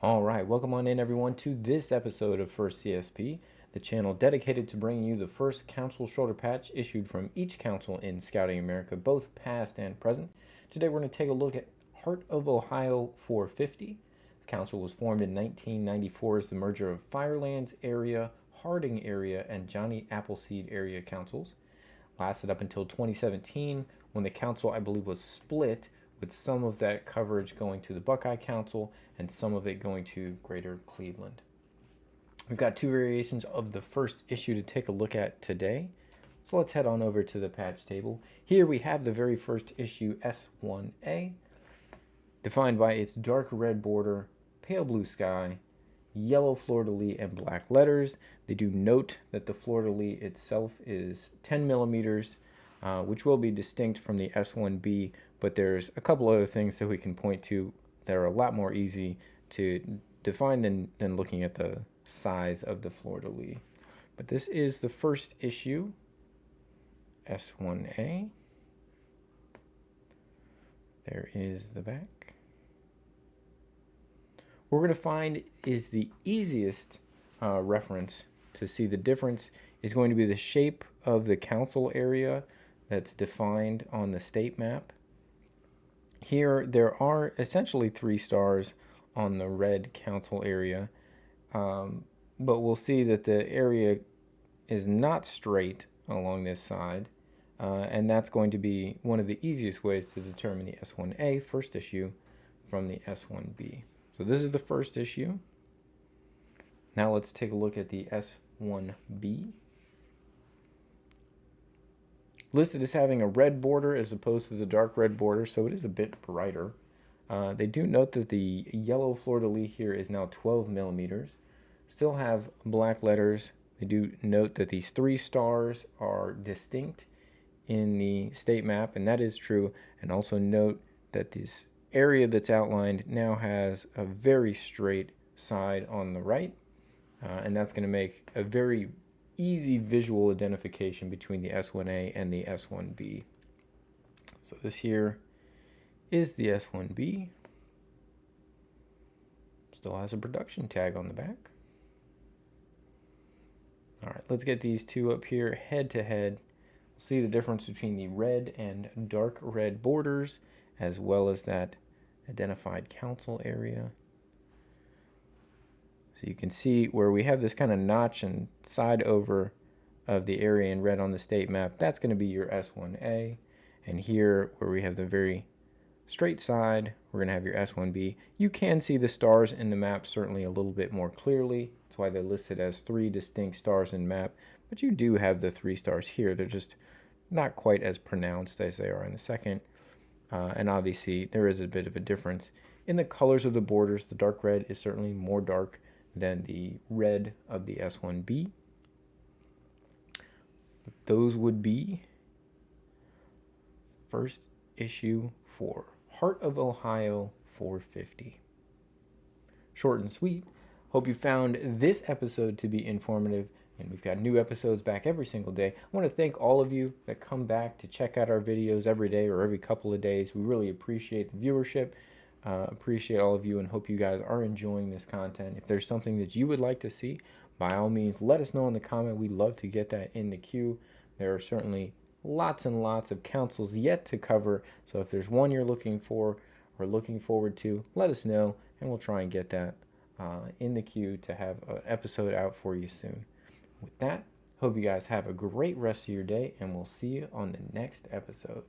All right, welcome on in everyone to this episode of First CSP, the channel dedicated to bringing you the first council shoulder patch issued from each council in Scouting America, both past and present. Today we're going to take a look at Heart of Ohio 450. This council was formed in 1994 as the merger of Firelands area, Harding area, and Johnny Appleseed area councils. Lasted up until 2017 when the council, I believe, was split, with some of that coverage going to the Buckeye Council and some of it going to Greater Cleveland. We've got two variations of the first issue to take a look at today. So let's head on over to the patch table. Here we have the very first issue, S1A, defined by its dark red border, pale blue sky, yellow fleur-de-lis, and black letters. They do note that the fleur-de-lis itself is 10 millimeters, which will be distinct from the S1B, but there's a couple other things that we can point to that are a lot more easy to define than looking at the size of the fleur-de-lis. But this is the first issue, S1A. There is the back. What we're going to find is the easiest reference to see the difference is going to be the shape of the council area that's defined on the state map. Here there are essentially 3 stars on the red council area, but we'll see that the area is not straight along this side, and that's going to be one of the easiest ways to determine the S1A first issue from the S1B. So this is the first issue. Now let's take a look at the S1B. Listed as having a red border as opposed to the dark red border, so it is a bit brighter. They do note that the yellow fleur-de-lis here is now 12 millimeters. Still have black letters. They do note that these 3 stars are distinct in the state map, and that is true. And also note that this area that's outlined now has a very straight side on the right, and that's going to make a very easy visual identification between the S1A and the S1B. So this here is the S1B. Still has a production tag on the back. All right, let's get these two up here head to head. We'll see the difference between the red and dark red borders, as well as that identified council area. So you can see where we have this kind of notch and side over of the area in red on the state map. That's going to be your S1A. And here where we have the very straight side, we're going to have your S1B. You can see the stars in the map certainly a little bit more clearly. That's why they're listed as 3 distinct stars in map. But you do have the 3 stars here. They're just not quite as pronounced as they are in the second. And obviously there is a bit of a difference in the colors of the borders. The dark red is certainly more dark than the red of the S1B. But those would be first issue for Heart of Ohio 450. Short and sweet. Hope you found this episode to be informative, and we've got new episodes back every single day. I want to thank all of you that come back to check out our videos every day or every couple of days. We really appreciate the viewership. Appreciate all of you and hope you guys are enjoying this content. If there's something that you would like to see, by all means, let us know in the comment. We'd love to get that in the queue. There are certainly lots and lots of councils yet to cover, so if there's one you're looking for or looking forward to, let us know, and we'll try and get that in the queue to have an episode out for you soon. With that, hope you guys have a great rest of your day, and we'll see you on the next episode.